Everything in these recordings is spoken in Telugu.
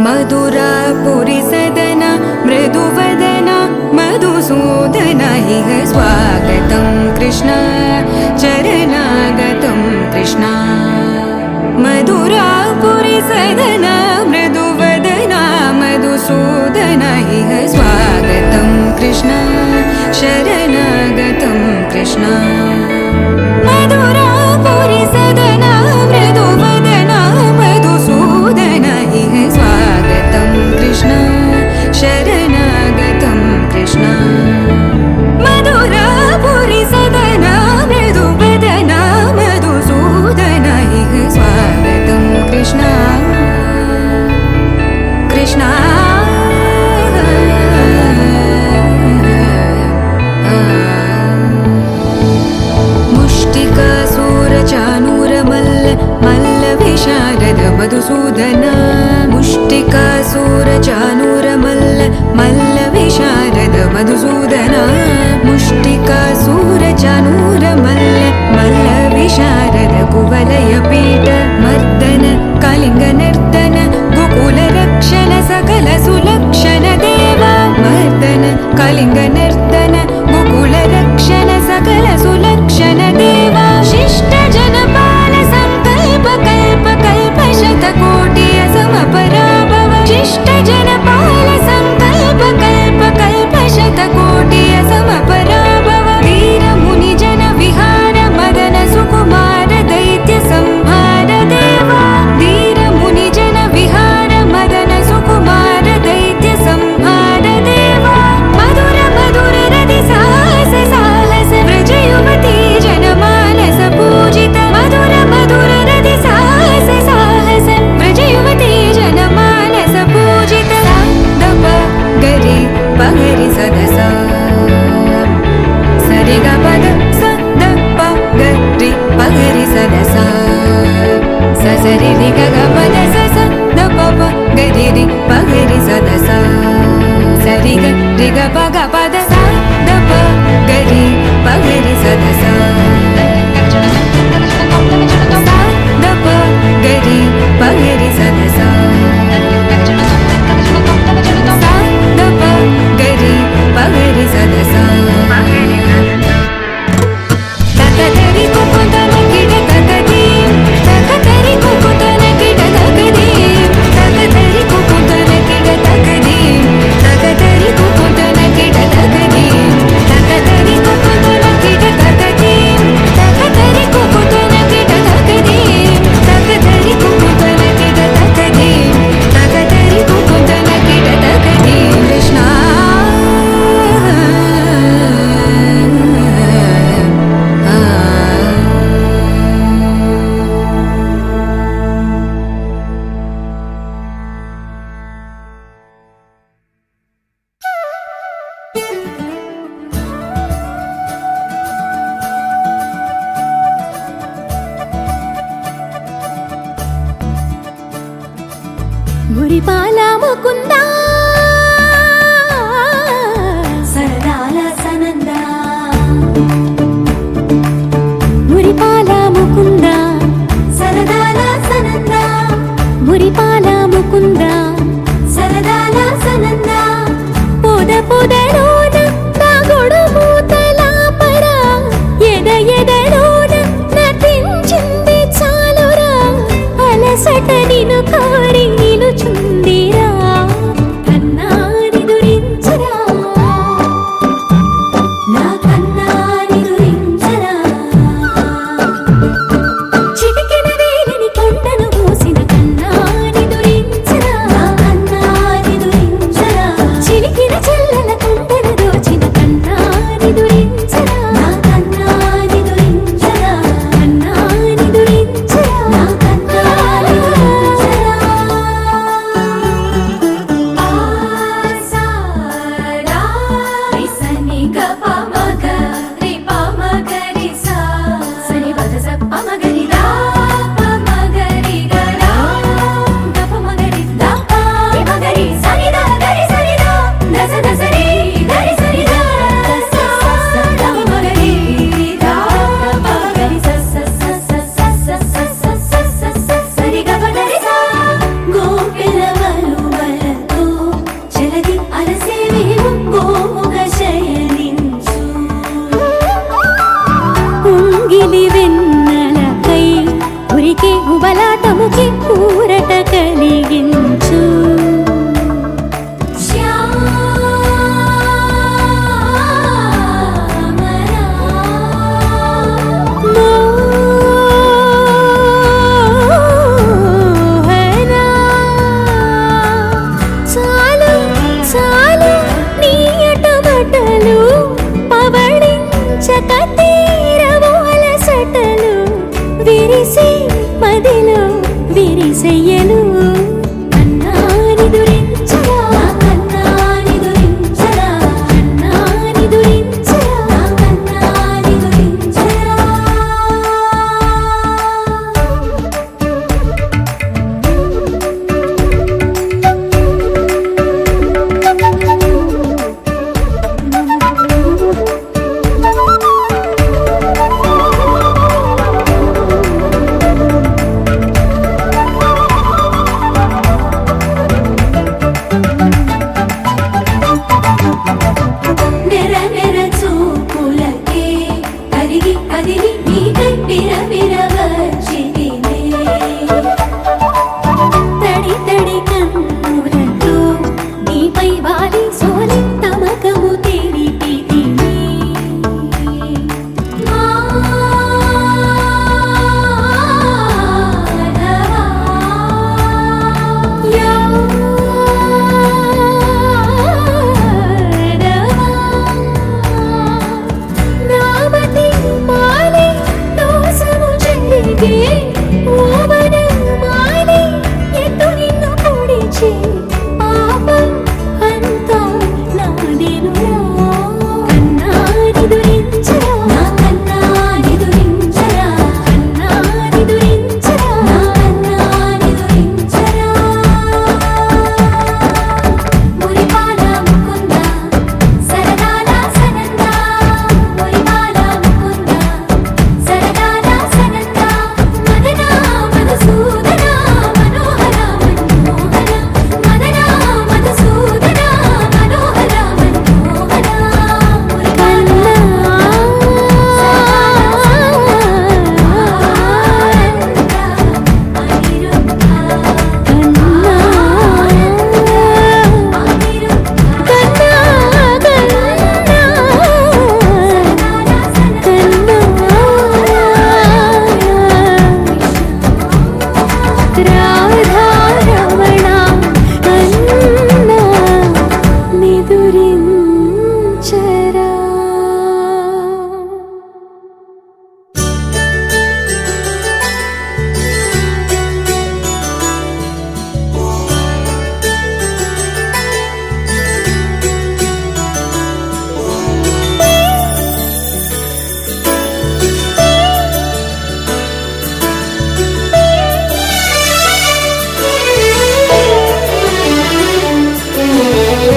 मधुरापुरी सदना मृदुवदना मधुसूदन इह स्वागतं कृष्ण चरणागतं कृष्ण मधुरापुरी सदना मृदुवदना मधुसूदन इह स्वागतं कृष्ण शरणागतं कृष्ण मधुरापुरी सदना मृदुवदना मधुसूदन इह स्वागतं कृष्ण शरणागतं कृष्ण मधुरापुरी सदना मृदुवदना मधुसूदन इह स्वागतं कृष्ण कृष्ण मुष्टिकासूरचानूरमल्ल मल्लविशारद मधुसूदन मुष्टिकासूरचानूरमल्ल मल्लविशारद मधुसूदन मुष्टिकासूरचानूरमल्ल मल्लविशारद कुवलयपीठ मर्दन कलिङ्गनर्दन गोकुलरक्षण सकल सुलक्षण देवा मर्दन कलिङ्गनर्दन गोकुलरक्षण सकल सुलक्षण देवा शिष्ट जनपाल संकल्प कल्प कल्प शतकोटि असमपराभव शिष्ट जनपाल संकल्प कल्प कल्प शतकोटि असमपराभव वीर मुनि जन विहार मदन सुकुमार दैत्य संहार देवा वीर मुनि जन विहार मदन सुकुमार दैत्य संहार देवा मधुर मधुर रति साहस साहस व्रज युवती जनमानस पूजित मधुर मधुर रति साहस साहस व्रज युवती जनमानस पूजित दप गरि पगरि सदस सरि ग पद स द प गरि पगरि सदस स सरि रि ग ग पद स स द प प गरि रि पगरि सदस सरि ग रि ग प ग पद स द प गरि पगरि सदस द प गरि पगरि सदस द प गरि पगरि सदस तकदरि कुकुतन किड तकदीम तकदरि कुकुतन किड तकदीम तकदरि कुकुतन किड तकदीम तकदरि कुकुतन किड तकदीम तकदरि कुकुतन किड तकदीम तकदरि कुकुतन किड तकदीम तकदरि कुकुतन किड तकदीम तकदरि कुकुतन किड तकदीम कृष्ण మురిపాల ముకుంద సరదాల సనంద మురిపాల ముకుంద సరదాల సనంద మురిపాల ముకుంద సరదాల సనంద పొద పొదలోన తాగుడు మూతలాపరా ఎద ఎదలోన నటించింది చాలురా అలసట నిను కోరి నిలుచుందిరా కన్నాని దురించరా నా కన్నాని దురించరా చిటికెన వేలిని కొండను మూసిన కన్నాని దురించరా నా కన్నాని దురించరా చిలికిన చెల్లెల కొండను మెరిసే మదిలో విరిసెయ్యను కన్నాని దురించరా కన్నాని దురించరా కన్నాని దురించరా కన్నాని దురించరా నెర నెర చూపులకే కరిగి కదిలి నీకై విరవిరవచ్చితినే తడి తడి కన్నులతో నీపై వాలి సోలి తమకము తెలిపితినే నామతి మాలి దోసము చెల్లిగే ఓవన మాలి ఎత్తు నిన్ను పొడిచే పాపం అంతా నాదేనురా కన్నాని దురించరా నా కన్నాని దురించరా కన్నాని దురించరా నా కన్నాని దురించరా మురిపాల ముకుంద సరదాల సనంద మురిపాల ముకుంద సరదాల సనంద మదన మధుసూదన మనోహర మన్మోహన మదన మధుసూదన మనోహర మన్మోహన మురిపాల రాధారమణ కన్నా నిదురించరా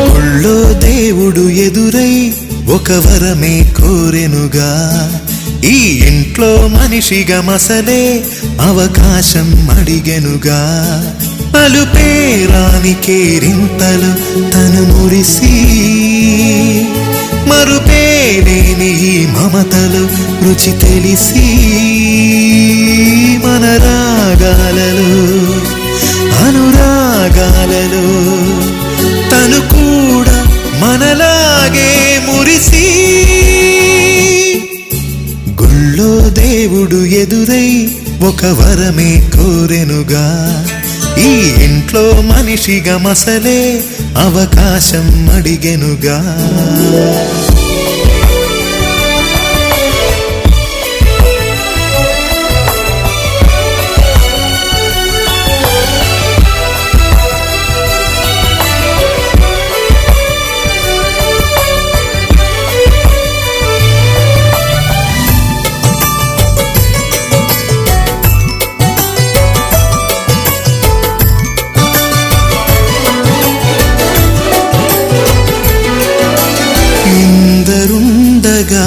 గుళ్ళో దేవుడు ఎదురై ఒక వరమే కోరెనుగా ఈ ఇంట్లో మనిషిగా మసలే అవకాశం అడిగెనుగా పలుపేరాని కేరింతలు తను మురిసి మరుపేలేని ఈ మమతలు రుచి తెలిసి మన రాగాలలో అనురాగాలలో తను కూడా మనలాగే మురిసి గుళ్ళో దేవుడు ఎదురై ఒక వరమే కోరెనుగా ఈ ఇంట్లో మనిషిగా మసలే అవకాశం అడిగెనుగా ఇందరుండగా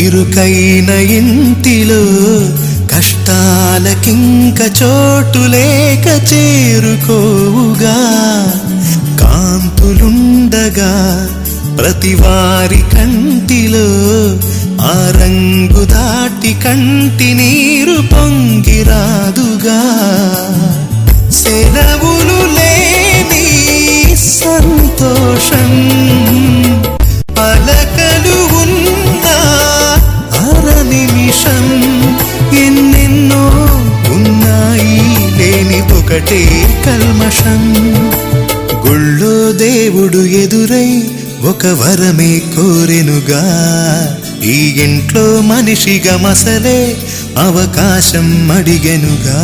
ఇరుకైన ఇంటిలో కష్టాలకింక చోటు లేక చేరుకోవుగా కాంతులుండగా ప్రతివారి కంటిలో ఆ రంగు దాటి కంటి నీరు పొంగిరాదుగా సెలవులు లేని సంతోషం పలకలు ఉన్నా అర నిమిషం ఎన్నెన్నో ఉన్నాయి లేనిదొకటే కల్మషం గుళ్ళో దేవుడు ఎదురై ఒక వరమే కోరెనుగా ఈ ఇంట్లో మనిషిగా మసలే అవకాశం అడిగెనుగా.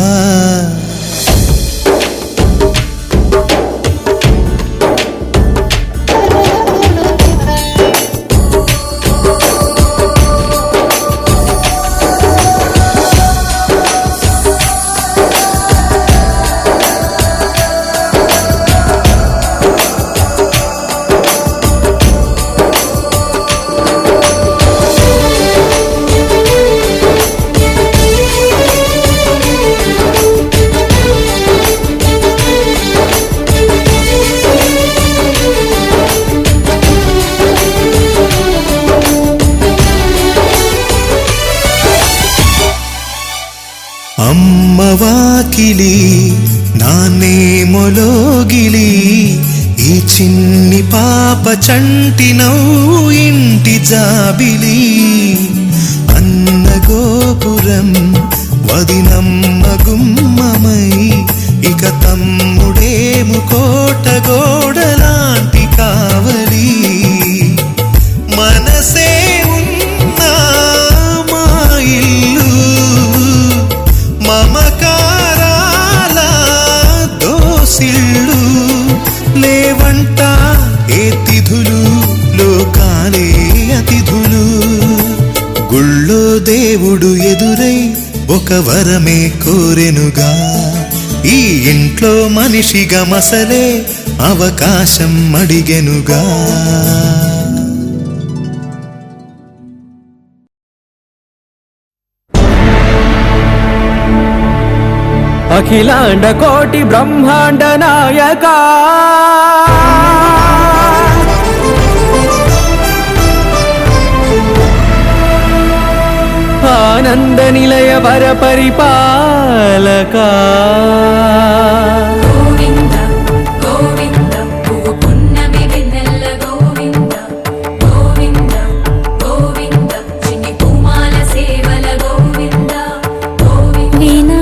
అమ్మవాకిలి నాన్నే మొలోగిలి, ఈ చిన్ని పాప చంటి నవ్వు ఇంటి జాబిలి. అన్న గోపురం వదినమ్మ గుమ్మమై, ఇక తమ్ముడేము కోట గోడలాంటి కావలి. మనసే ఉన్నా మా ఇల్లు మమకారాల దోసిళ్ళు, లేవంట ఏ తిథులు లోకాలే అతిథులు. గుళ్ళో దేవుడు ఎదురై ఒక వరమే కోరెనుగా, ఈ ఇంట్లో మనిషిగా మసలే అవకాశం అడిగెనుగా. అఖిలాండ కోటి బ్రహ్మాండ నాయక, ఆనంద నిలయ వర పరిపాలక, గోవింద గోవింద పువ్వు పున్నమి వెన్నెల గోవింద గోవింద గోవింద చిన్ని పూమాల సేవల గోవింద గోవింద వినా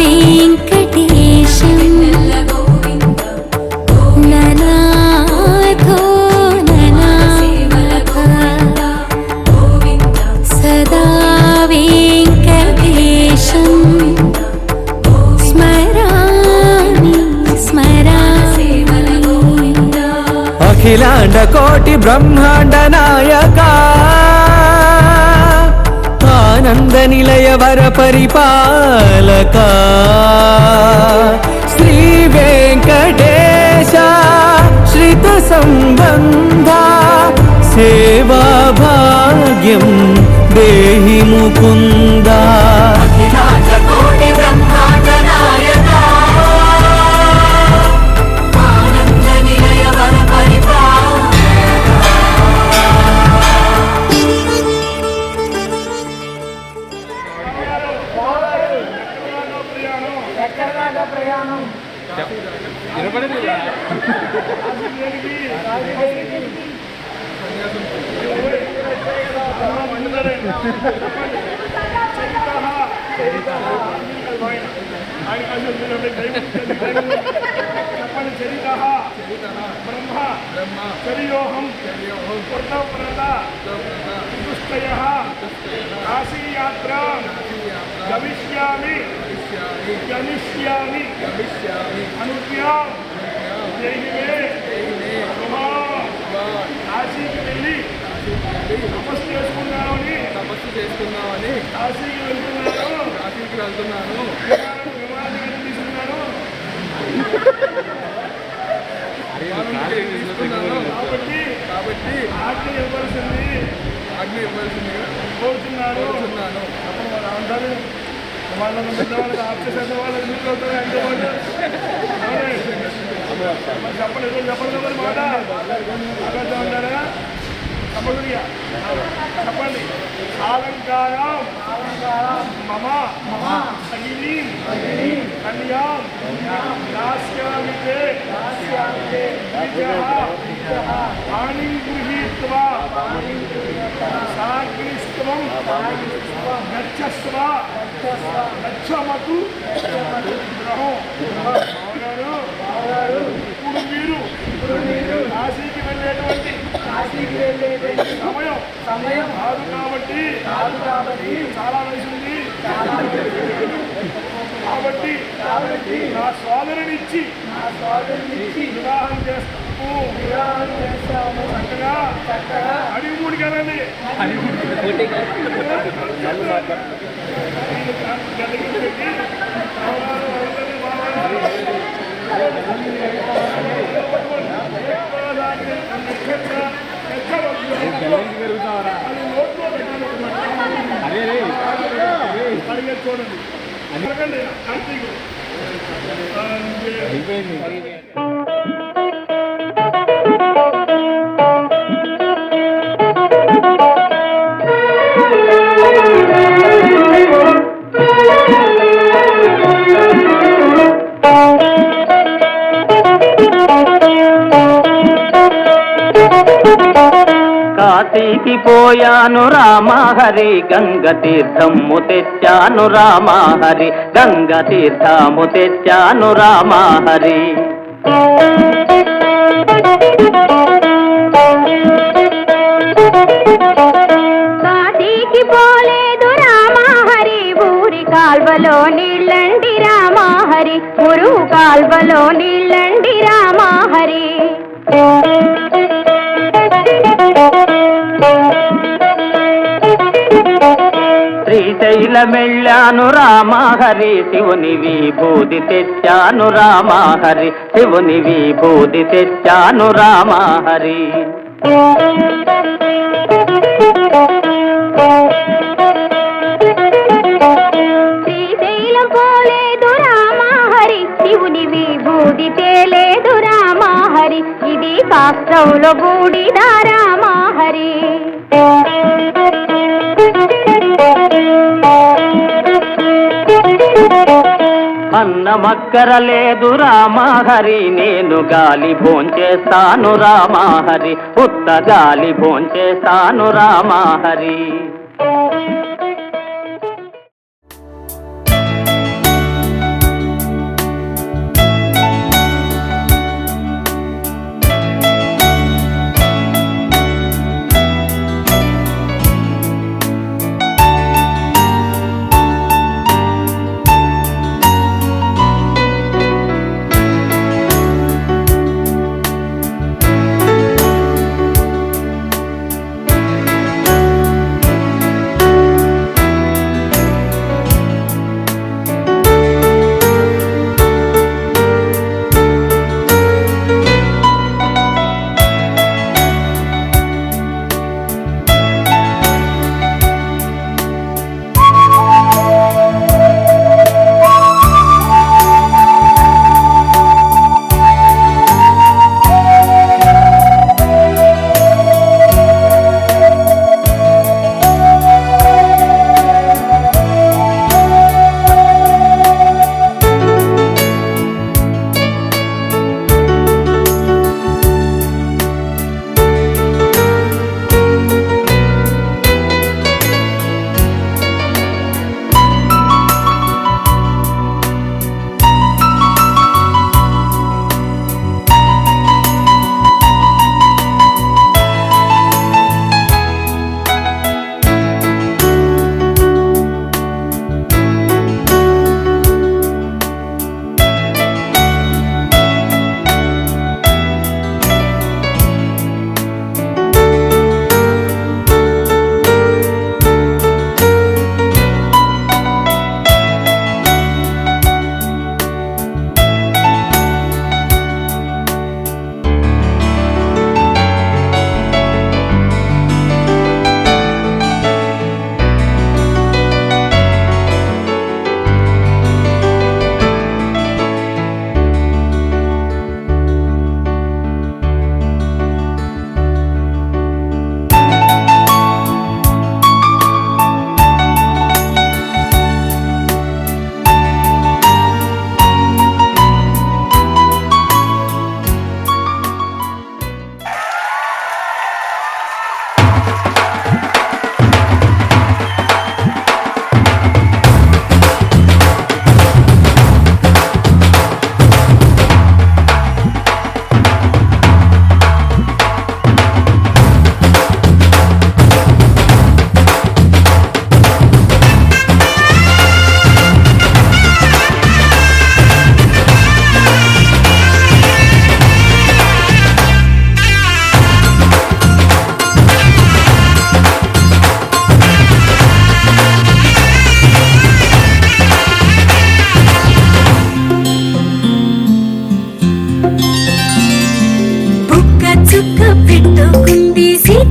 వెంకటేశం వెన్నెల గోవింద ననాథో సేవల గోవింద ననాథ గోవింద సదా వెంకటేశం స్మరామి సేవల స్మరామి. గోవింద అఖిలాండ కోటి బ్రహ్మాండ నాయక, ఆనంద నిలయ వర పరిపాలక, శ్రీ వెంకటేశ శ్రిత సంబంధ, సేవా భాగ్యం దేహి ముకుంద. చర్యోహం పూర్ణవ్రత చతుష్టయః కాశీయాత్రా గమిష్యామి గమిష్యామి అనుజ్ఞాం దేహి మే కాశీకి వెళ్ళి తపస్సు చేసుకున్నామని కాశీకి వెళ్తున్నాను విమానం తీసుకున్నాను కాబట్టి ఆజ్ఞ ఇవ్వాల్సింది కోరుతున్నాను. అప్పుడు వాళ్ళు అంటారు వాళ్ళని వాళ్ళకి ఆప్షన్ వాళ్ళకి మీకు అవుతుంది అంటే వాళ్ళు చెప్పండి చెప్పండి మరి మాట అక్కడ ఉంటారా తప్పకుండా చెప్పండి. అలంకారం మమ అగ్ని కన్యాం దాస్యామి పాణిం గృహీత్వా సాగ్నిస్త్వం గచ్చస్వ గచ్చమతు గ్రహం. ఇప్పుడు మీరు కాశీకి వెళ్ళేటువంటి సమయం కాదు కాబట్టి చాలా వయసు ఉంది. కాబట్టి నా సోదరునిచ్చి వివాహం చేస్తాము చక్కగా అడిగిమూడి కదండి అడిగే చూడండి అడగండి అయిపోయింది. కాశీకి పోయాను రామహరి గంగ తీర్థము తెచ్చాను రామహరి గంగ తీర్థము తెచ్చాను రామహరి కాశీకి పోలేదు రామహరి ఊరి కాల్వలో నీళ్ళండి రామహరి మురుగు కాల్వలో నీళ్ళండి రామహరి శ్రీశైలమెళ్ళాను రామహరి శివుని విభూది తెచ్చాను రామహరి శివుని విభూది తెచ్చాను రామహరి శ్రీశైలం పోలేదు రామహరి శివుని విభూది తేలేదు రామహరి ఇది శాస్త్రంలో బూడిద రామహరి అన్నమక్కర లేదు రామహరి నేను గాలి భోంచేస్తాను రామహరి ఉత్త గాలి భోంచేస్తాను రామహరి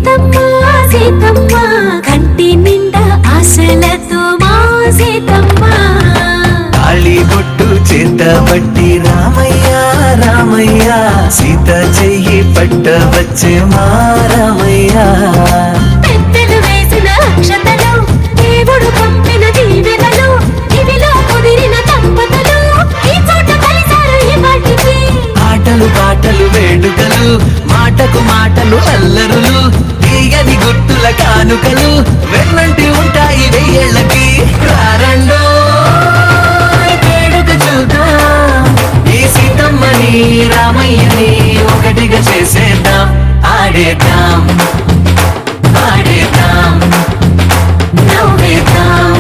సీతమ్మ సీతమ్మ కంటి నిండా ఆశలతో మా సీతమ్మ తాళి బొట్టు చేతబట్టి రామయ్య రామయ్య సీత చెయ్యి పట్టవచ్చే మా రామయ్య పెద్దలు వేసిన అక్షతలు దేవుడు పంపిన దీవెనలు ఇవిలో కుదిరిన దంపతులు ఈ చోట కలిసారు ఈ వాటికి ఆటలు పాటలు వేడుకలు మాటకు మాటలు అల్లరులు తీయని గుర్తుల కానుకలు వెన్నంటి ఉంటాయి వెయ్యేళ్ళకి రారండో వేడుక చూద్దాం ఈ సీతమ్మని రామయ్యని ఒకటిగా చేసేద్దాం ఆడేద్దాం ఆడేద్దాం నవ్వేద్దాం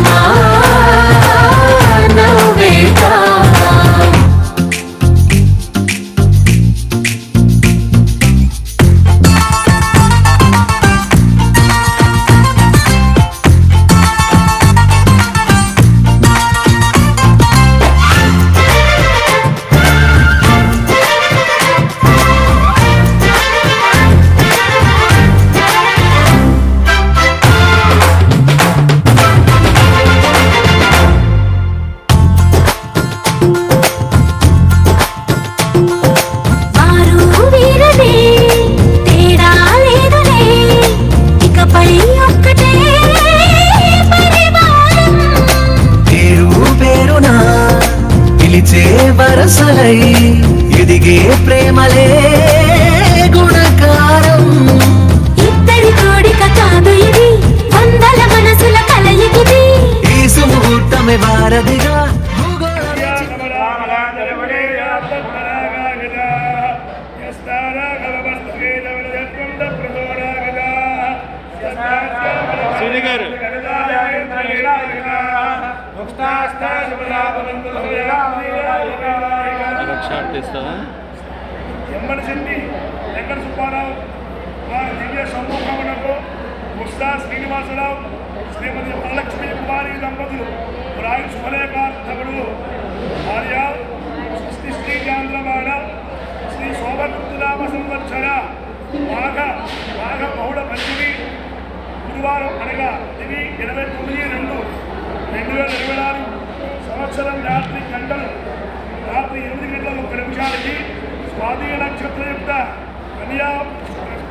నవ్వేద్దాం వరసలై ఎదిగే ప్రేమలే గుణకారం ఇద్దరి కోడిక కాదు ఇది వందల మనసుల కలయికిది ఈ సుముహూర్తమే వారధిగా ఎమ్మడి చెంది వెంకట సుబ్బారావు వారి దివ్య సమూహమునకు ముస్తా శ్రీనివాసరావు శ్రీమతి వరలక్ష్మి కుమారి దంపతులు రాయు శుభలేఖార్థములు భార్య స్వస్తి శ్రీ చాంద్రమాణ శ్రీ శోభకృతునామ సంవత్సర మాఘ బహుళ పంచమి గురువారం అనగా ఇది 29/2/2024 సంవత్సరం రాత్రి 8 గంటల 30 నిమిషాలకి స్వాతి నక్షత్రయుక్త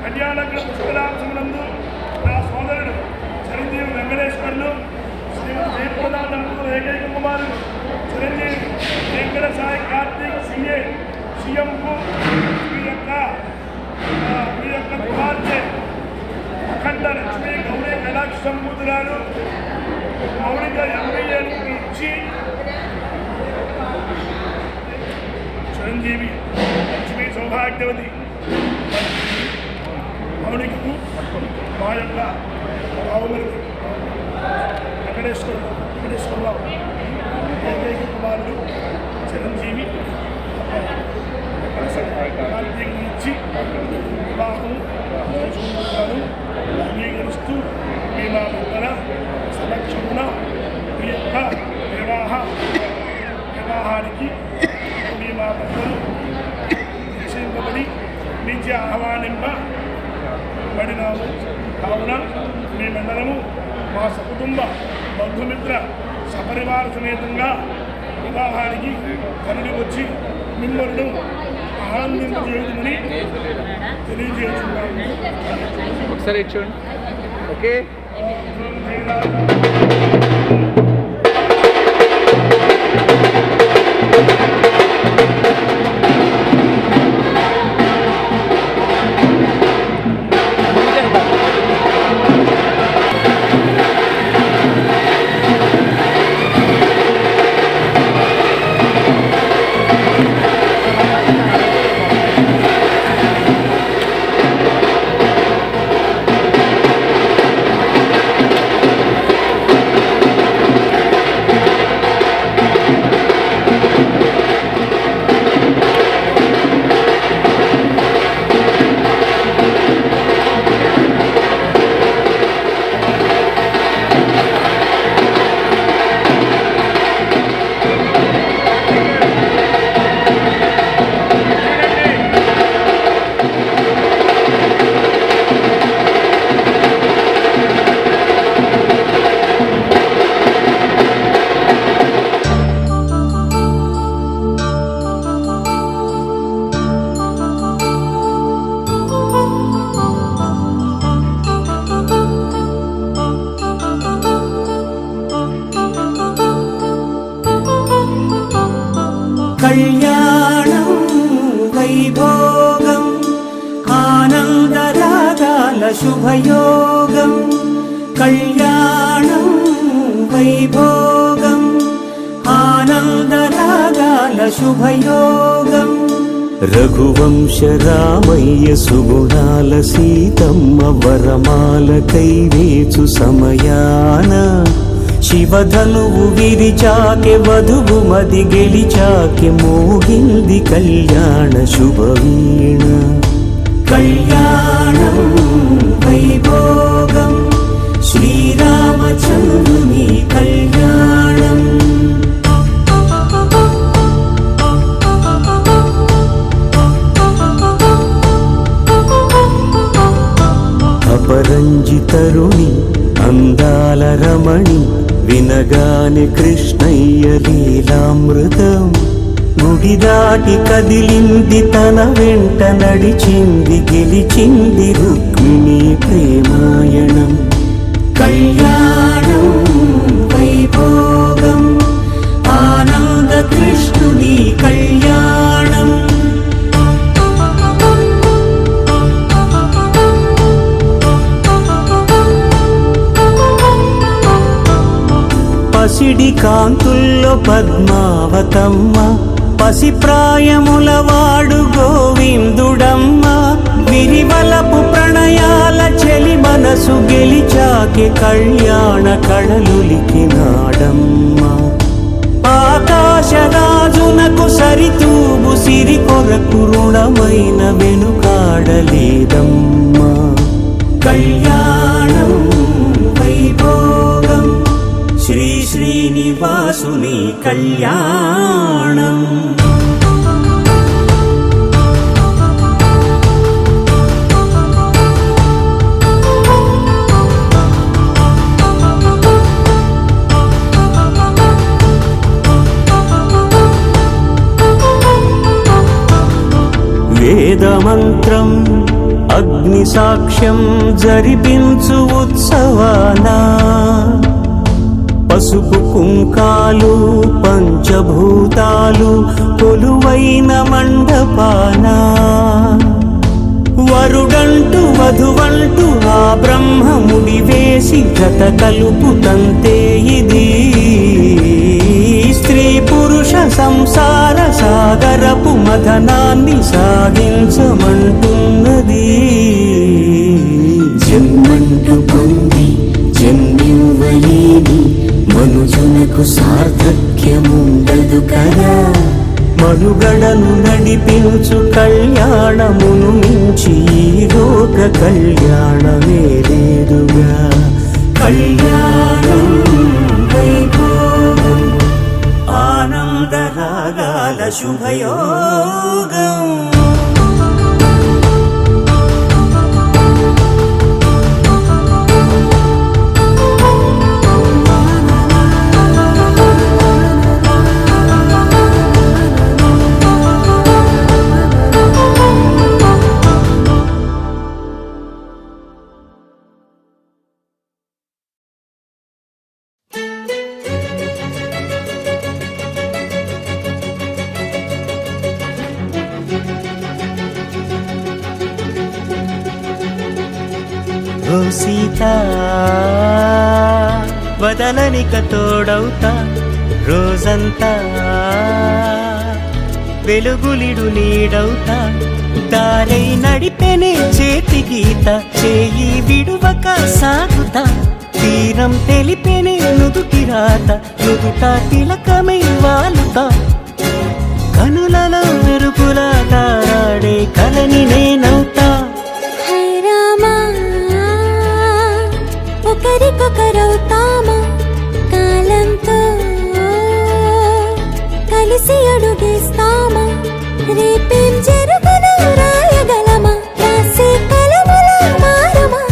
కన్యానగర పుష్కరాంశమునందు నా సోదరుడు చిరంజీవి వెంకటేశ్వర్లు శ్రీమతి జయప్రద దంపతులు ఏకైక కుమారుడు చిరంజీవి వెంకట సాయి కార్తీక్ సీఎంకు మీ యొక్క కుమార్తె అఖండ లక్ష్మీ గౌరీ కటాక్ష సంబూతురాలు మౌలిక ఎంబీఏను ఇచ్చి చిరంజీవి లక్ష్మీ సౌభాగ్యవతి మౌనికకు మా యొక్క బావుమరికి వెంకటేశ్వరరావు ఏకైక కుమారుడు చిరంజీవి కార్తీకుని ఇచ్చి వివాహం చేసుకుంటున్నాను అంగీకరిస్తూ మీ మా భర్తల సమక్షమున మీ యొక్క వివాహానికి మీ మా భర్తలు నిశ్చయింపబడి నుంచి ఆహ్వానింపబడినాము కావున మీ మండలము మా సకుటుంబ బంధుమిత్ర సపరివార సమేతంగా వివాహానికి కనుడి వచ్చి మిమ్మల్ని ఆనందింపజేయుమని తెలియజేస్తున్నాము. ఒకసారి చూడండి. ఓకే. కళ్యాణం వైభోగం ఆనందరాగాల శుభయోగం కళ్యాణం వైభోగం ఆనందరాగాల శుభయోగం రఘువంశ రామయ్య సుగుణాల సీతమ్మ వరమాల కైవేచు సమయాన శివధనువు విరిచాకె వధువు మది గెలిచాకె మోగింది కళ్యాణ శుభవీణ కళ్యాణం వైభోగం శ్రీరామచంద్రుని కళ్యాణం అపరంజితరుణి అందాల రమణి వినగానే కృష్ణయ్య లీలామృతం గుడి దాటి కదిలింది తన వెంట నడిచింది గెలిచింది రుక్మిణి ప్రేమాయణం కళ్యాణం వైభోగం ఆనంద కృష్ణుని కళ్యాణం పసిడి కాంతుల్లో పద్మావతమ్మ పసిప్రాయముల వాడు గోవిందుడమ్మ విరివలపు ప్రణయాల చెలి మనసు గెలిచాకె కళ్యాణ కళలులికినాడమ్మ ఆకాశరాజునకు సరితూబు సిరి కొరకు రుణమైన వెనుకాడలేదమ్మ కళ్యాణం వైభోగం శ్రీ శ్రీనివాసుని కళ్యాణం వేదమంత్రం అగ్ని సాక్ష్యం జరిపించు ఉత్సవానా పసుపు కుంకాలు పంచభూతాలు కొలువైన మండపాన వరుడంటూ వధువంటూ ఆ బ్రహ్మముడి వేసి జత కలుపుతంతే ఇది స్త్రీ పురుష సంసార సాగరపు మథనాన్ని సాగించమంటున్నది జన్మంటూ పొంది జన్మివ్వలేని మనుజునకు సార్థక్యముండదు కదా మనుగడను నడిపించు కళ్యాణమును మించి ఈ లోక కళ్యాణమే లేదుగా కళ్యాణం వైభోగం ఆనందరాగాల శుభయోగం ఓ సీతా వదలనిక తోడవుతా రోజంతా వెలుగులిడు నీడవుతా దారై నడిపెనే చేతి గీత చేయి విడువక సాగుతా తీరం తెలిపెనే నుదుటి రాత నుదుట తిలకమై వాలుతా కనులలో మెరుపులా తారాడే కలని నేనవుతా ఒకరికొకరవుతామా కాలంతో కలిసి అడుగేస్తామా రేపేం జరుగునో రాయగలమా రాసే కలముల మారమా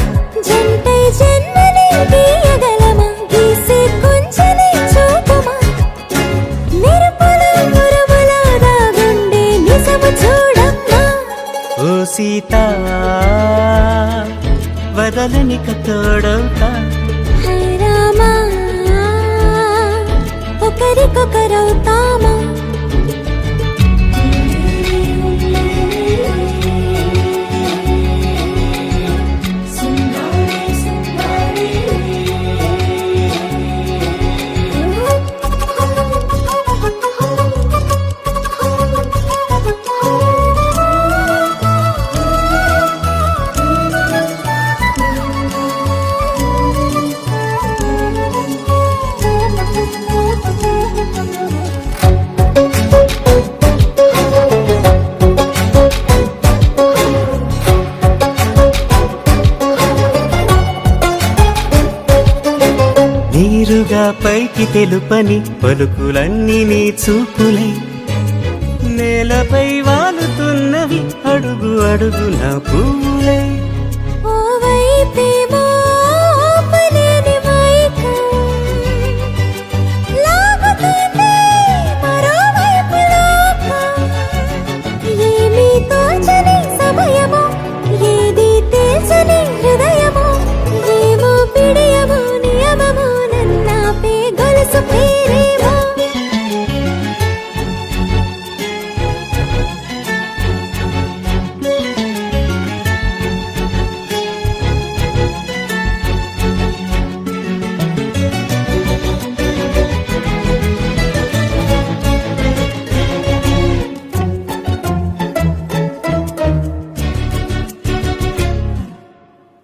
జంటై జన్మని గీయగలమా గీసే కొంచెని చూపమా మెరుపుల మురముల దాగుండే నిజము చూడమ్మా ఓ సీతా వదలనిక తోడవుతా రామా ఒకరికొకరవుతామా పైకి తెలుపని పలుకులన్నీ నీ చూపులై నేలపై వాలుతున్నవి అడుగు అడుగు నా పువ్వులై ఓ వైపేమో ఆపలేని మైకం లాగుతుంది మరోవైపు లోకం ఏమీ తోచని సమయమో ఏది తేల్చని హృదయమో ఏమో పిడియమో నియమమో నన్నాపే గొలుసు పేరేమో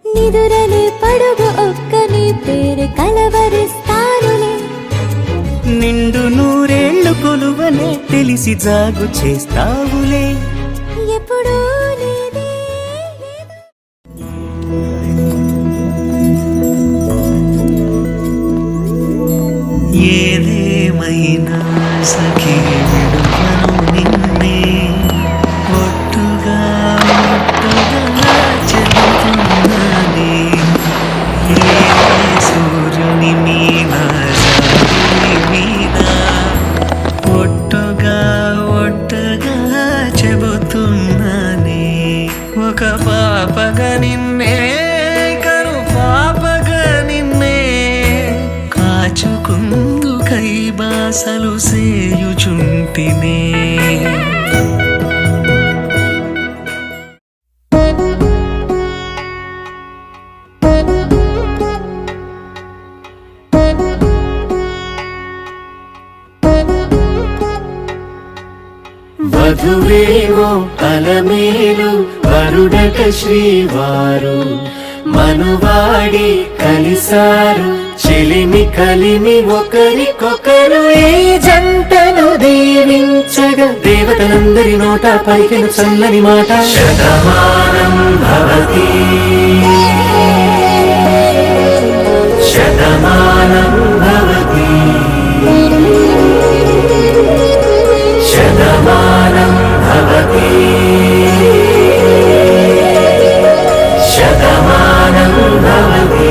నిదురలే పడుగు ఒక్కని పేరు కలవరిస్తానులే నిండు నూరేళ్లు కొలువనే తెలిసి జాగు చేస్తావులే ఎప్పుడూ లేదే ఏదేమైనా సఖీ విడువను నిన్నే ఒట్టుగా ఒట్టుగా చెబుతున్నానే ఏ సూర్యుని మీద జాబిలి మీద ఒట్టుగా ఒట్టుగా చెబుతున్నానే ఒక పాపగా నిన్నే కను పాపగా నిన్నే కాచుకుందు కైబాసలు సేయుచుంటినే వధువేవో అలమేలు వరుడట శ్రీవారు మనువాడి కలిసారు చెలిమి కలిమి ఒకరికొకరు ఈ జంటను దీవించగా దేవతలందరి నోట పలికిన చల్లని మాట శతమానం భవతి శతమానం భవతి శతమానం భవతి శతమానం భవతి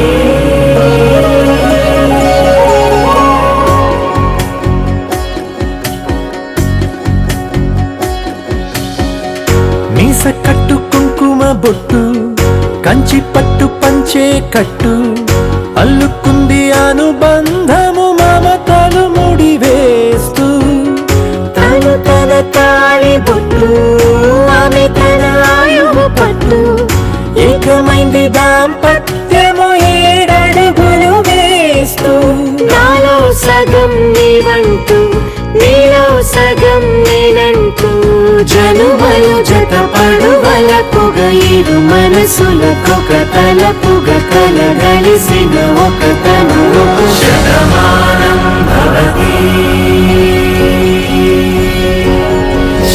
మీస కట్టు కుంకుమ బొట్టు కంచి పట్టు పంచే కట్టు అల్లుకుంది అనుబంధము మమతలు ముడివేస్తూ తను తన తాళి బొట్టు ఆమె తన ఆయువు పట్టు ఏకమైంది దాంపత్యము 7 అడుగులు వేస్తూ నాలో సగం నీవంటూ నీలో సగం నేనంటూ జనుమలు జత పడువలపుగ ఇరు మనసులకొక తలపుగ కలగలిసిన ఒక తను శతమానం భవతి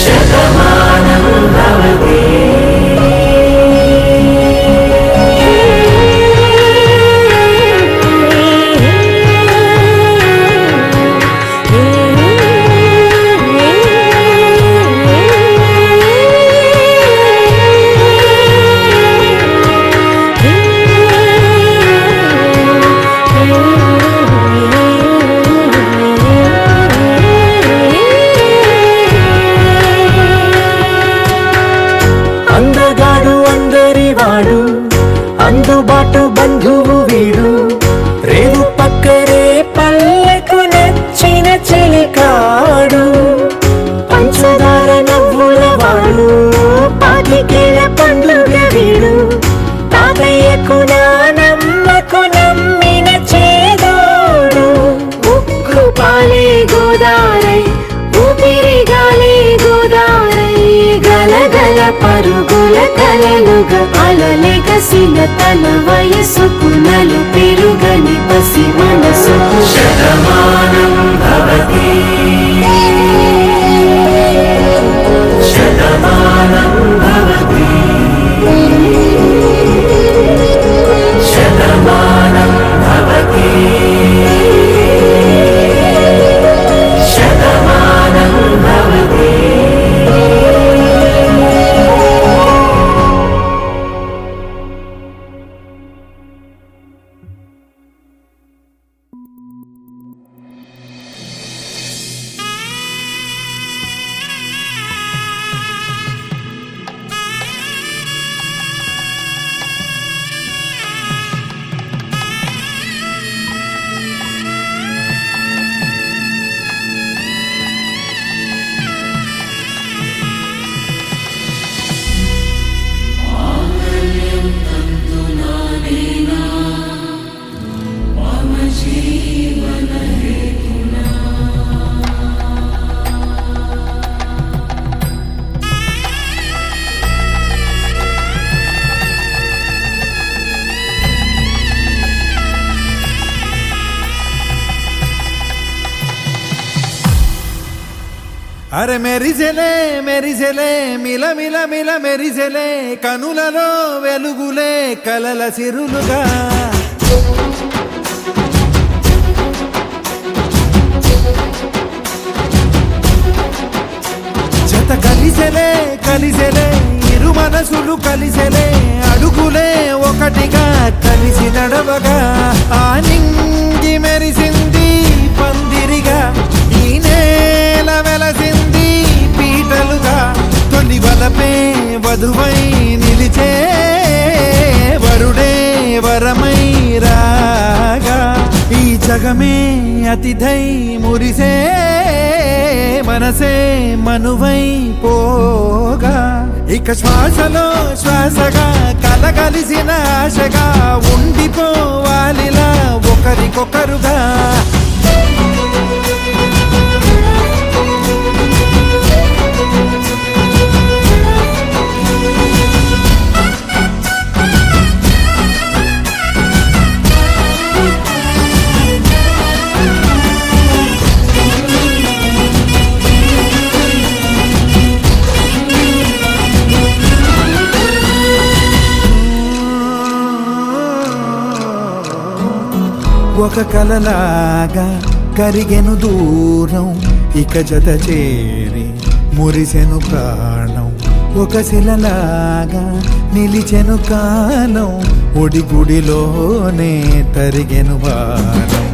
శతమానం భవతి అందుబాటు బంధువు వీడు రేవు పక్కరే పల్లెకు నచ్చిన చెలికాడు పంచదార నవ్వుల వాడు పాతికేల పండుగ వీడు తాతయ్యకు నానమ్మకు నమ్మిన చేదోడు ఉక్కు పాలే గోదారై ఊపిరి గాలి గోదారై గలగల పరుగుల కలలుగా అలలెగసిన తన వయసుకు నలు పెరుగని పసి మనసుకు శతమానం భవతి శతమానం భవతి శతమానం భవతి అరే మెరిసెలే మెరిసెలే మిల మిల మిల మెరిసెలే కనులలో వెలుగులే కలల సిరులుగా జత కలిసెలే కలిసెలే ఇరు మనసులు కలిసెలే అడుగులే ఒకటిగా కలిసి నడవగా ఆ నింగి మెరిసింది పందిరిగా ఈ నేల వెలసింది పీటలుగా తొలి వలపే వధువై నిలిచే వరుడే వరమై రాగా ఈ జగమే అతిథై మురిసే మనసే మనువై పోగా ఇక శ్వాసలో శ్వాసగా కలగలిసిన ఆశగా ఉండిపోవాలిలా ఒకరికొకరుగా ఒక కలలాగా కరిగెను దూరం ఇక జత చేరి మురిసెను ప్రాణం ఒక శిలలాగా నిలిచెను కాలం ఒడిగుడిలోనే తరిగెను వారం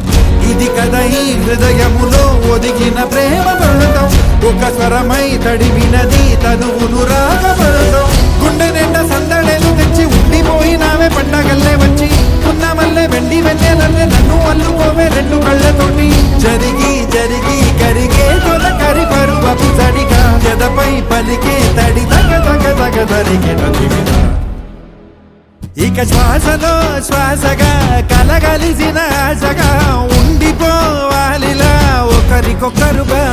ఇది కదా ఈ హృదయములో ఒదిగిన ప్రేమ పడతాం ఒక స్వరమై తడివినది తనువును రాగపడతాం గుండె నిండా సందడేలు తెచ్చి ఉండిపోయినావే పండగల్లే వచ్చి ఉన్న మల్లె వెండి వెన్నెలల్లే నన్ను అల్లుకోవే రెండు కళ్ళతోటి జరిగి జరిగి కరిగే తొల కరి పరువపు తడిగా ఎదపై పలికే తడి తగ తగ తగ తరిగిన దివిన ఇక శ్వాసలో శ్వాసగా కలగలిసిన ఆశగా ఉండిపోవాలిలా ఒకరికొకరుగా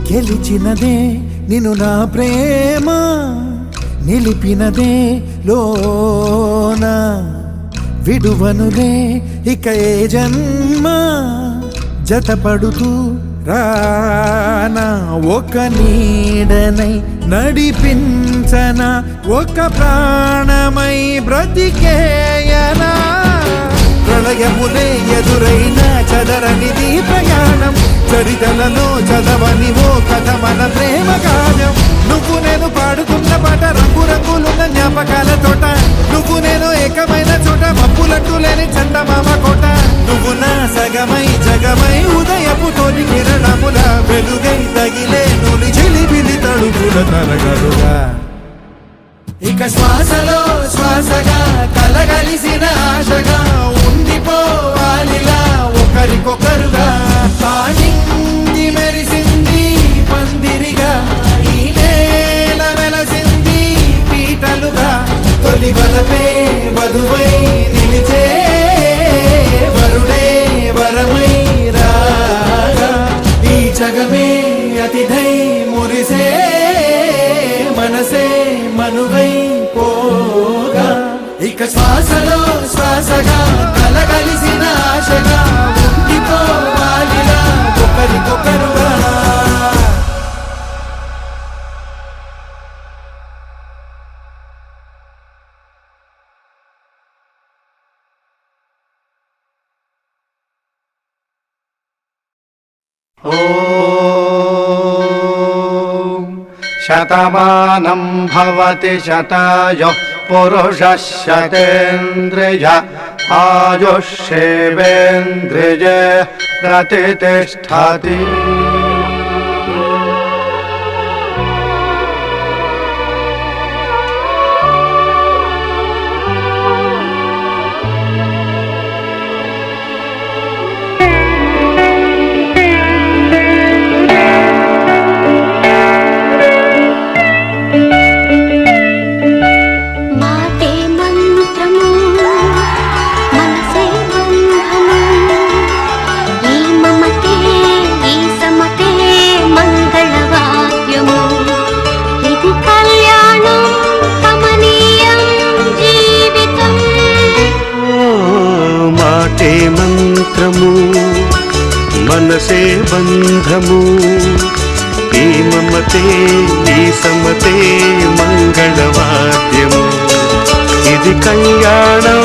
గెలిచినదే నిన్ను నా ప్రేమ నిలిపినదే లోన విడువనులే ఇక ఏ జన్మ జతపడుతూ రానా ఒక నీడనై నడిపించన ఒక ప్రాణమై బ్రతికేయనా ప్రళయములే ఎదురైన చదరనిది ప్రయాణం చరితలలో చదవని ఓ కథ మన ప్రేమ గానం నువ్వు నేను పాడుతున్న పాట రంగు రంగులున్న జ్ఞాపకాల తోట నువ్వు నేను ఏకమైన చోట మబ్బులంటూ లేని చందమామ కోట నువ్వు నా సగమై జగమై ఉదయపు తోటి కిరణముల వెలుగై తగిలే నులి చిలిపిలి తడుపుల తరగలుగా ఇక శ్వాసలో శ్వాసగా కలగలిసిన ఆశగా ఉండిపోవాలిలా ఒకరికొకరుగా తానింగి మెరిసింది పందిరిగా ఈ నేల వెలసింది పీటలుగా తొలి వలపే వధువై నిలిచే వరుడే వరమై రాగా ఈ జగమే అతిథై మురిసే మనసే మనువై పోగా ఇక శ్వాసలో శ్వాసగా కలగలిసిన ఆశగా ఉండిపోవాలిలా ఒకరికొకరుగా శతమానం భవతి శతాయుః పురుషः శతేంద్రియ ఆయుష్యేవేంద్రియే ప్రతిష్ఠతి మనసే బంధము ఈ మమతే ఈ సమతే మంగళవాద్యము ఇది కళ్యాణం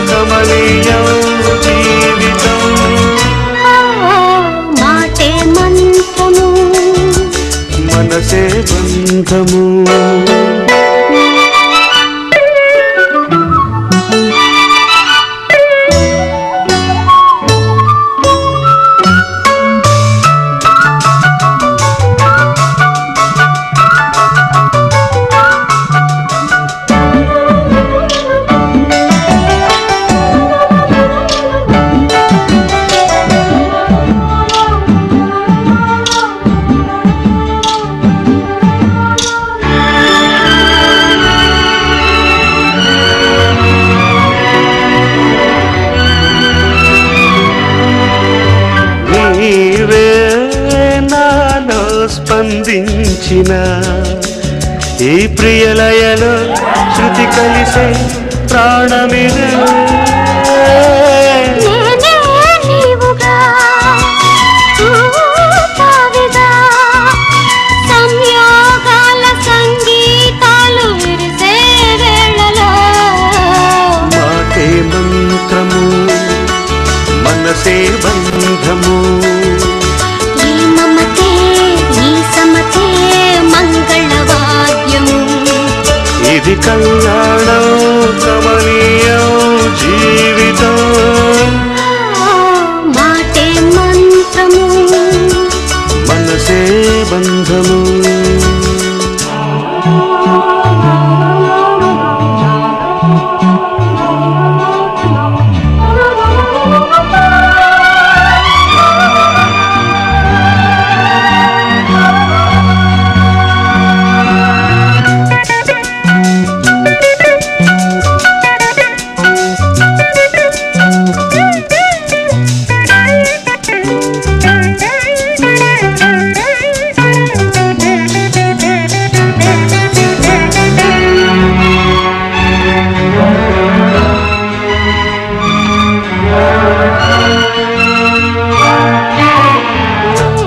కమనీయం జీవితం మాటే మంత్రము మనసే బంధము నీవే నాలో స్పందించిన ఈ ప్రియలయలో శృతి కలిసే ప్రాణమిదే నేనే నీవుగా తావిగా సంయోగాల సంగీతాలు విరిసే వేళలో మాటే మంత్రము మనసే బంధము ఈ మమతే ఈ సమతే మంగళవాద్యము ఇది కళ్యాణం కమనీయం జీవితం మాటే మంత్రము మనసే బంధము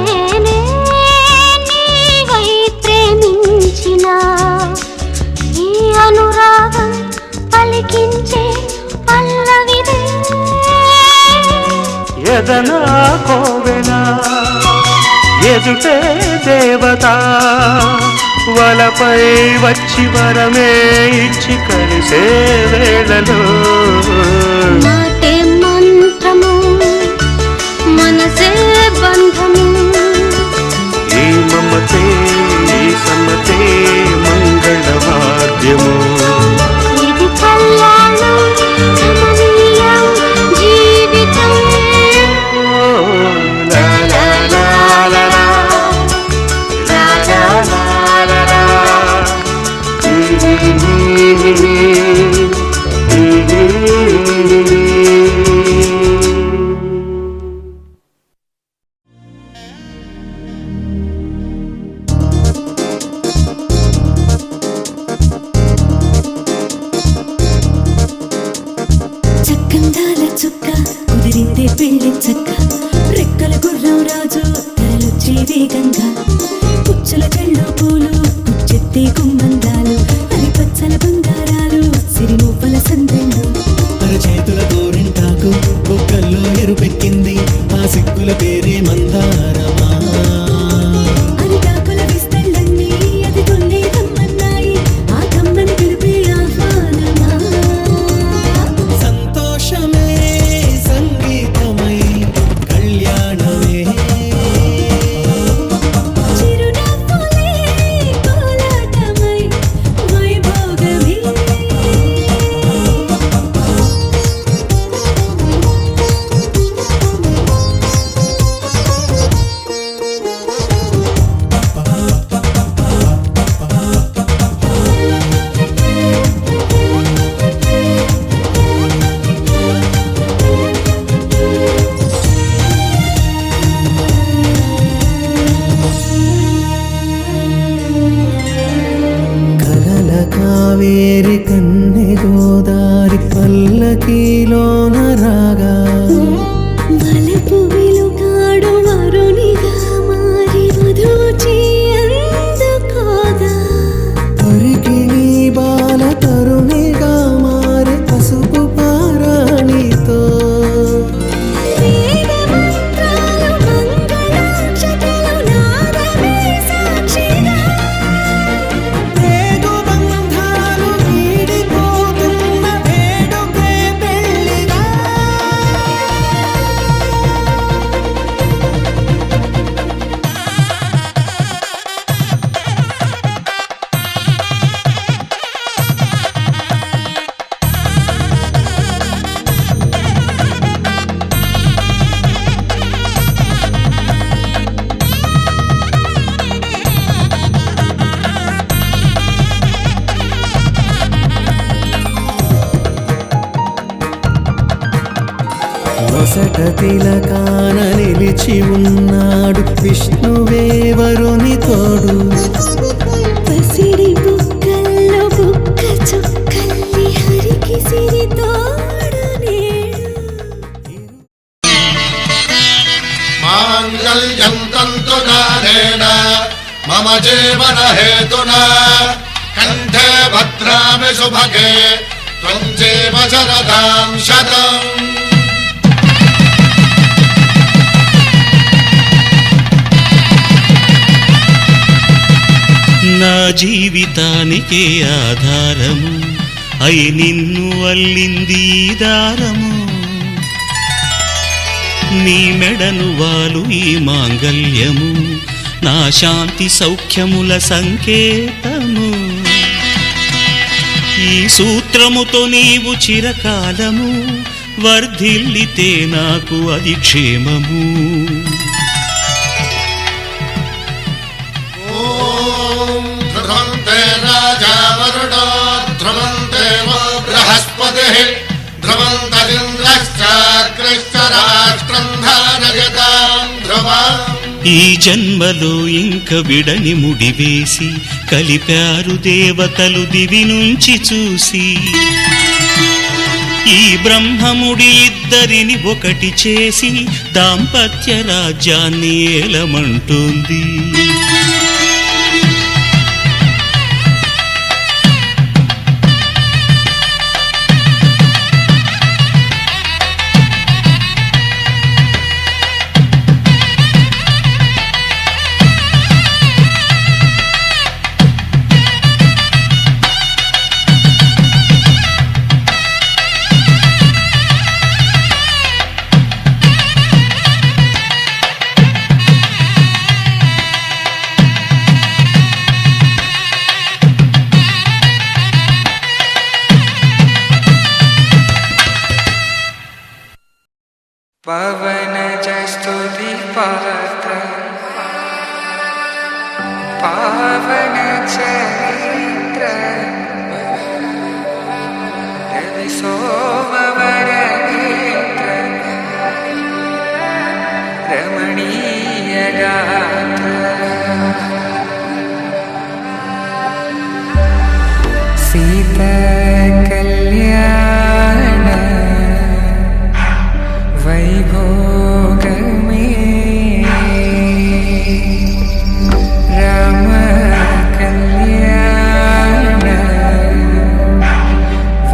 నేనే నీవై ప్రేమించిన ఈ అనురాగం పలికించే పల్లవిదే ఎదనా కోవెన ఎదుటే దేవత వలపై వచ్చి వరమే ఇచ్చి కలిసే వేళలో మాటే మంత్రము మనసే బంధము ఈ మమతే ఈ సమతే మంగళవాద్యము ఇది కళ్యాణం కమనీయం జీవితం లా లా లా లా లా. లా లా లా లా లా. బాసట తిలకాన నిలిచి ఉన్నాడు విష్ణువే వరుని తోడు. పసిడి బుక్కల్లో బుక్క చుక్కల్లి హరికి సిరి తోడు నేడు. మాంగళ్యం తంతునానేన మమ జీవన హేతునా కంఠే భద్రామి శుభగే త్వం జీవ శరదాం శతం. నా జీవితానికే ఆధారము అయి నిన్ను అల్లింది దారము. నీ మెడను వాలు ఈ మాంగల్యము నా శాంతి సౌఖ్యముల సంకేతము. ఈ సూత్రముతో నీవు చిరకాలము వర్ధిల్లితే నాకు అది క్షేమము. ధ్రువంతే రాజా వరుణో ధ్రువంతే బృహస్పతిః ధ్రువంతరింద్రశ్చాగ్రశ్చ రాష్ట్రం ధారయతాం ధ్రువం. ఈ జన్మలో ఇంక విడని ముడివేసి కలిపారు దేవతలు దివి నుంచి చూసి. ఈ బ్రహ్మముడి ఇద్దరిని ఒకటి చేసి దాంపత్య రాజ్యాన్ని ఏలమంటుంది. పవన స్తుతి పాత్ర పావన చరిత్ర రవి సోమవర నేత్ర రమణీయ గాత్ర సీతా కళ్యాణ వైభోగమే రామ కళ్యాణ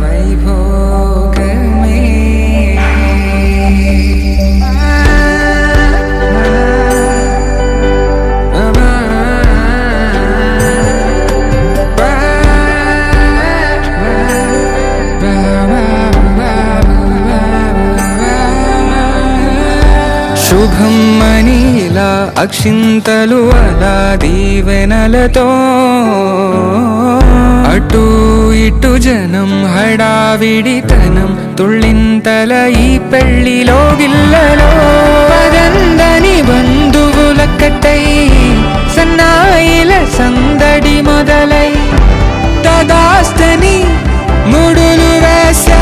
వైభోగమే. శుభం మనీలా అక్షింతలు అలా దీవెనలతో అటు ఇటు జనం హడావిడితనం తుళ్ళింతల ఈ పెళ్లిలో గిల్లలో పదందని బంధువులక్కటై సన్నాయిల సందడి మొదలై తదాస్తని ముడులు వేసా.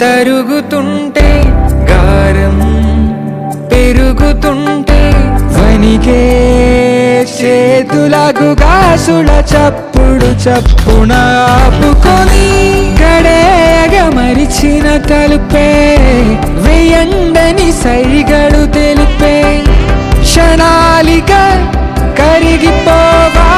తరుగుతుంటే గారం పెరుగుతుంటే వనికే చేతులకు గాసుల చప్పుడు చప్పున ఆపుకొని గడేగ మరిచిన తలుపే వెయ్యండని సైగడు తెలిపే క్షణాలిక కరిగిపోవా.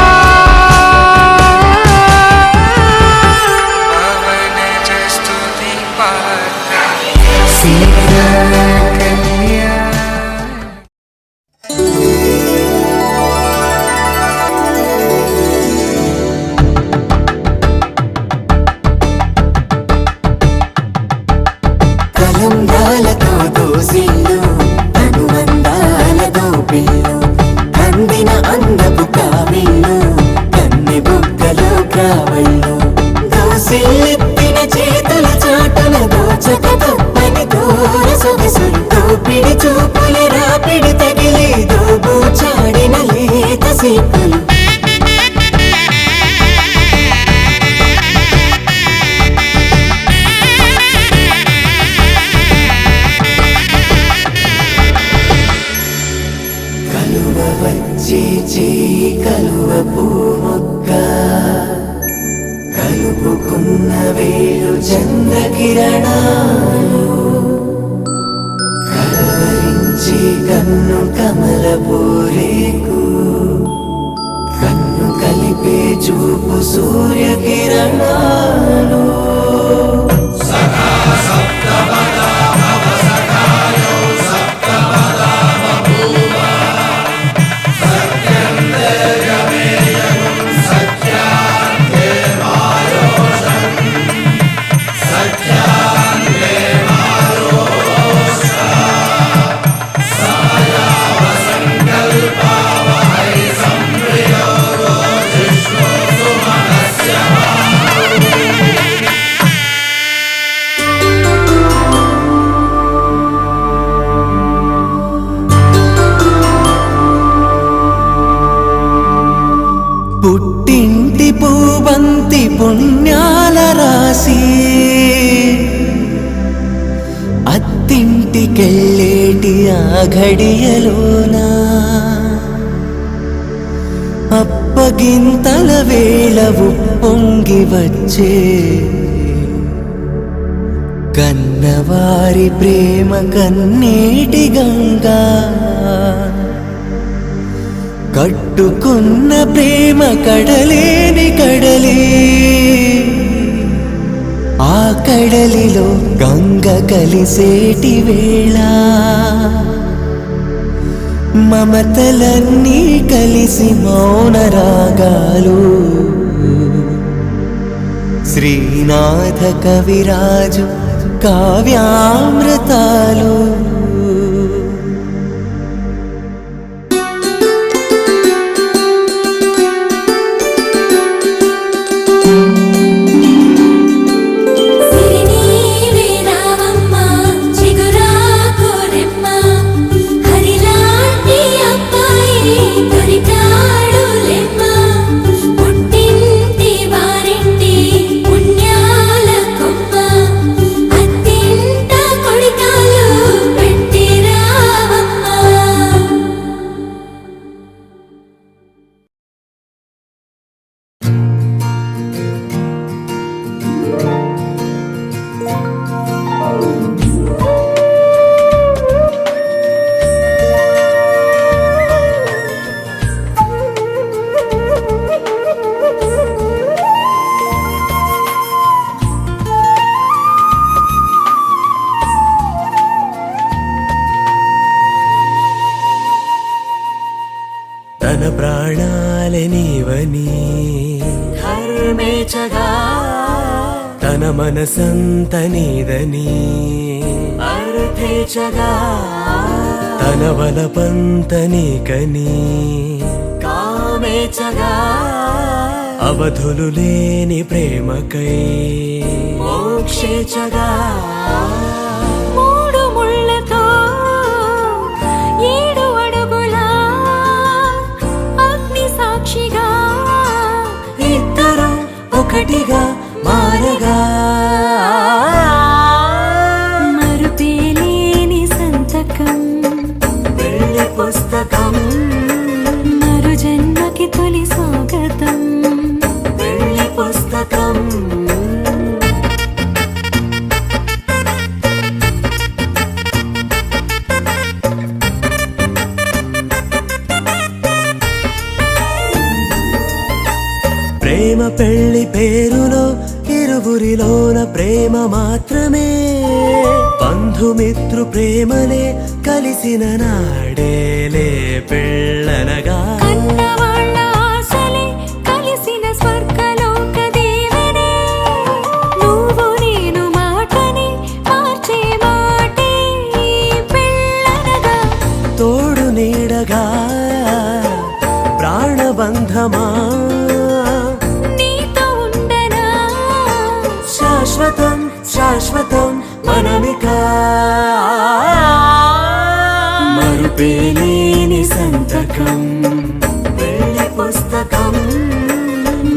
దోసిళ్ళు అనుబంధాల దోపిళ్ళు అందిన అందపు కావిళ్ళు కన్నె బుగ్గలు కావళ్ళు దోసిళ్ళెత్తిన చేతుల చాటున దోచక తప్పని దూర సొగసులు దోపిడి చూపుల రాపిడి తగిలి దోబూచాడిన లేత సీపులు కలువ పూమొక్క కలుపుకున్న వేలు చంద్రకిరణాలు కలవరించి కన్ను కమల పూరేకు కన్ను కలిపే చూపు సూర్యకిరణాలు పుట్టింటి పూబంతి పుణ్యాల రాసి అత్తింటికెళ్ళేటి ఆ ఘడియలోనా అప్పగింతల వేళ ఉప్పొంగి వచ్చే కన్నవారి ప్రేమ కన్నీటి గంగా కట్టుకున్న ప్రేమ కడలేని కడలి ఆ కడలిలో గంగ కలిసేటి వేళ మమతలన్నీ కలిసి మౌన రాగాలు శ్రీనాథ కవిరాజు కావ్యామృతాలు తన ప్రాణాలనివని ధర్మేచగా తన మనసంత నీదని అర్థేచగా తన వలపంత నీకని కామేచగా అవధులు లేని ప్రేమకై మోక్షేచగా ఒకటిగా మారగా మరుపేలేని సంతకం వెళ్ళి పుస్తకం మరు జన్మకి తొలి స్వాగతం వెళ్ళి పుస్తకం ప్రేమ పెళ్లి పేరులో ఇరువురిలోన ప్రేమ మాత్రమే బంధుమిత్రు ప్రేమలే కలిసిన నాడేలే పెళ్ళనగా కన్నవాళ్ళ ఆశలే కలిసిన స్వర్గలోక దేవనే నువ్వు నేను మాటని మార్చే మాటే శాశ్వతం మనమిక మరుపేలేని సంతకం వెళ్ళి పుస్తకం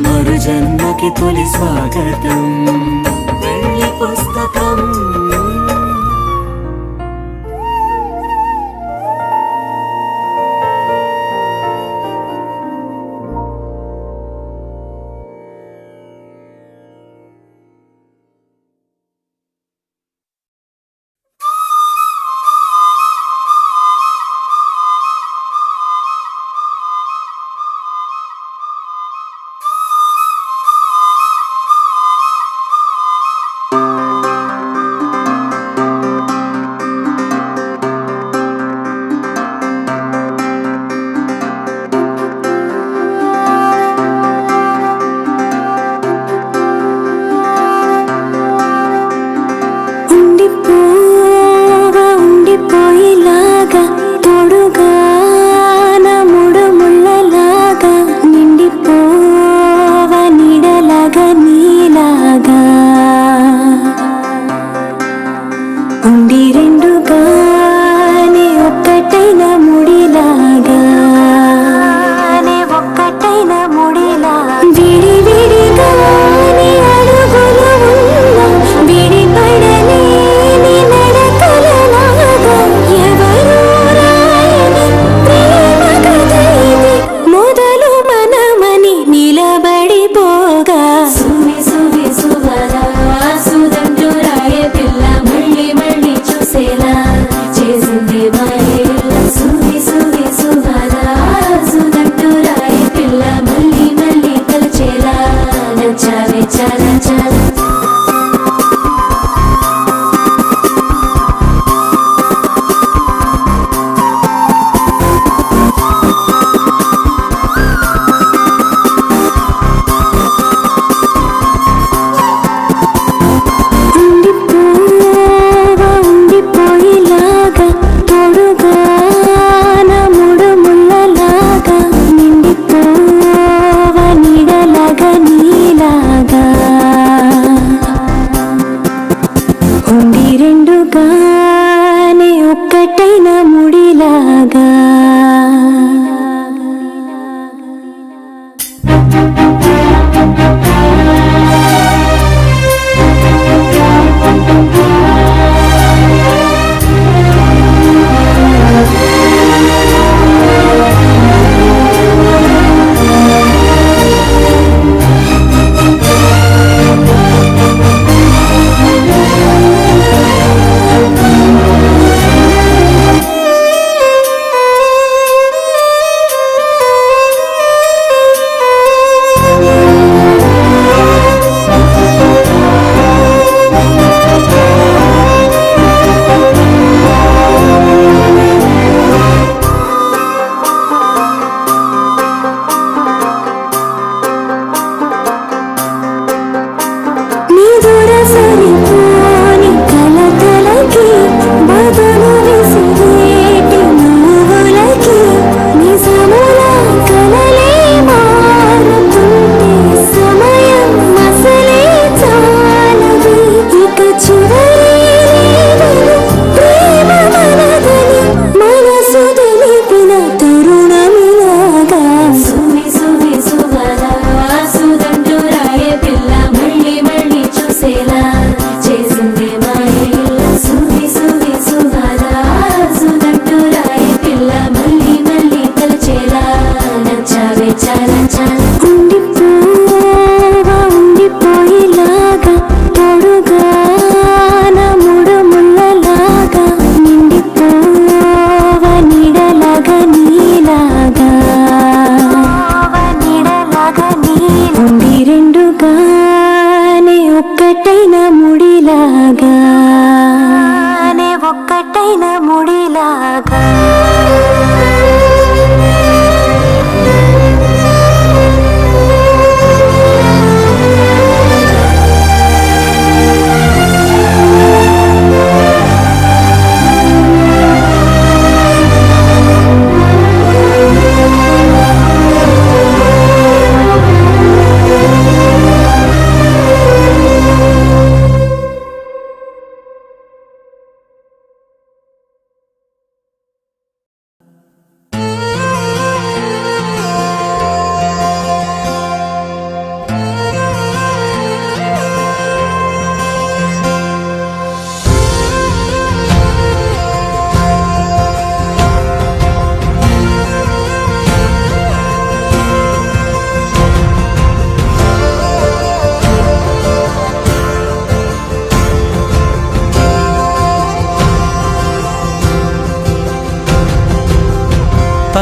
మరు జన్మకి తొలి స్వాగతం వెళ్ళి పుస్తకం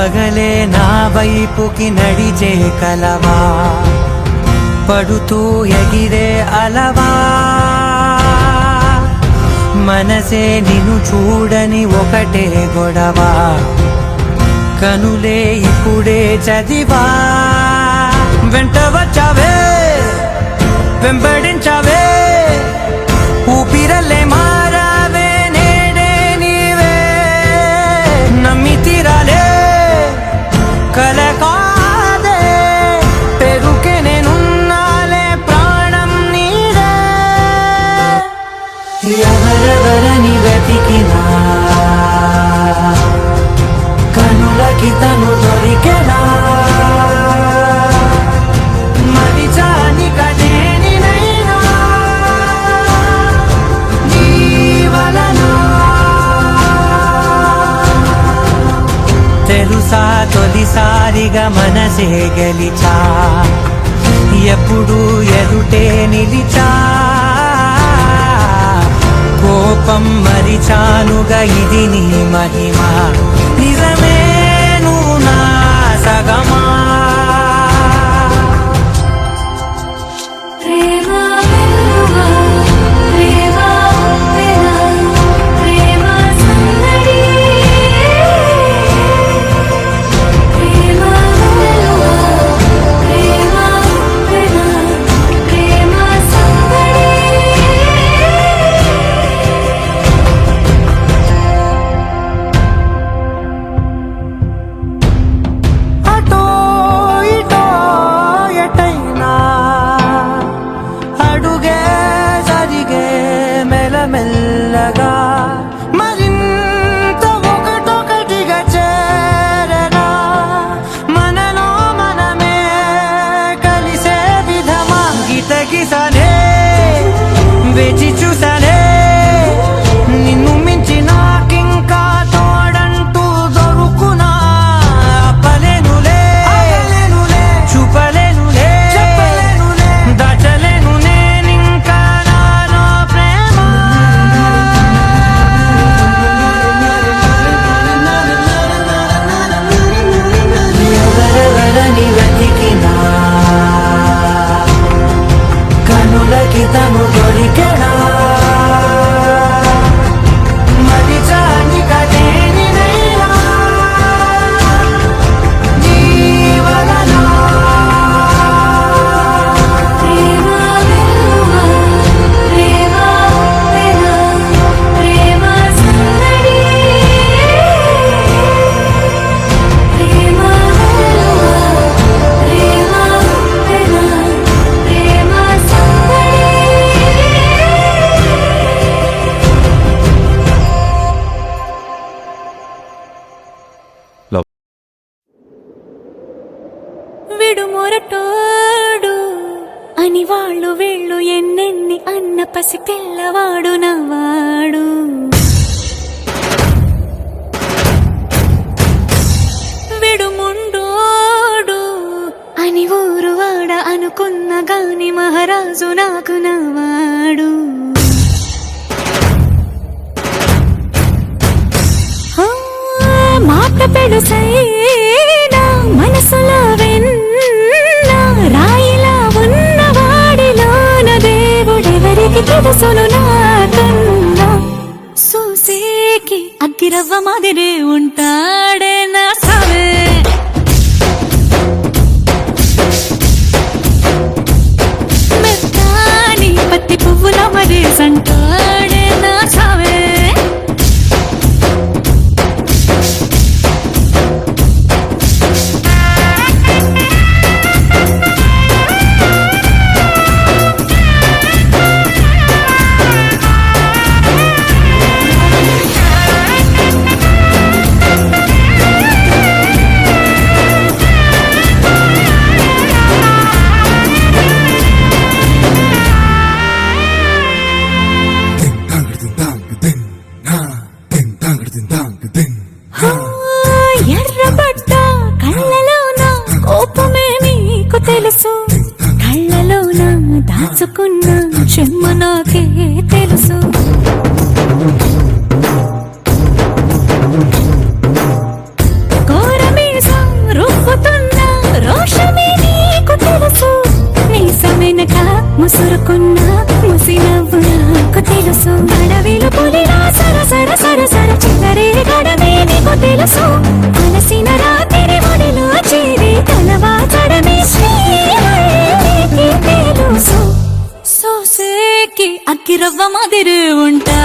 పగలే నా వైపుకి నడిచే కలవా పడుతూ ఎగిరే అలవా మనసే నిన్ను చూడని ఒకటే గొడవ కనులే ఇప్పుడే చదివా వెంట వచ్చావే వెంబడించావే ఊపిరల్లే మారావే నేడే నీవే నమ్మి తీరాలే కల కాదే పెరుకే నేనున్నాలే ప్రాణం నీదే ఎవరెవరని వెతికినా కనులకి తను దొరికెనా మరి జాని కదేనినైనా నీ వలన తెలుసా తొలిసారిగా మనసే గెలిచా ఎప్పుడు ఎదుటే నిలిచా కోపం మరిచానుగా ఇది నీ మహిమ నిజమే నువ్వు నా సగమా ప్రేమ వెలుగా ప్రేమ వెనా ప్రేమ సందడి ప్రేమ వెలుగా ప్రేమ వెనా ప్రేమ సందడి అటో ఇటో ఎటైనా అడుగే జరిగే మెల్లమెల్లగా మరింత ఒకటొకటిగా చేరనా మనలో మనమే కలిసే విధమా గితగిసనే వేచి చూసనే నిన్ను మించి నాకింకా తోడంటూ దొరుకునా అప్పలేనులే చూపలేనులే దాచలేను నేనింకా నాలో ప్రేమ ఎవరెవరని వెతికినా కనులకి తను దొరికెనా మరి జాని కదేనినైనా నీ వలన ప్రేమ వెలుగా ప్రేమ వెనా ప్రేమ సందడి ప్రేమ వెలుగా ప్రేమ వెనా ప్రేమ సందడి విడుమొరటోడు అని వాళ్ళు వీళ్ళు ఎన్నెన్ని అన్న పసి పిల్లవాడు నవ్వాడు విడుముండోడు అని ఊరు వాడ అనుకున్న గాని మహారాజు నాకు నవ్వాడు ఆ, మాట పెడుసైనా మనసులో వెన్న రాయిలా ఉన్నవాడిలోన దేవుడెవరికి తెలుసును నాకన్నా సూసేకి అగ్గిరవ్వ మాదిరే ఉంటాడే నా సవే మెత్తాని పత్తి పువ్వుల మరి సంటాడే నా సవే ఎర్రబడ్డ కళ్ళలోన కోపమే మీకు తెలుసు కళ్ళలోన దాచుకున్న చెమ్మ నాకే తెలుసు కోరమీ పౌరుషమే నీకు తెలుసు నీ సమేనక ముసురుకున్న ముసి నవ్వు నాకు తెలుసు అడవిలో పులిలా సర సర సర సర చిల్లరే గడమే నీకు తెలుసు అలసిన రాత్రి ఒడిలో చేరి తలవాచడమే శ్రీకి తెలుసు సోసేకి అక్కిరవ్వ మాదిరి ఉంటా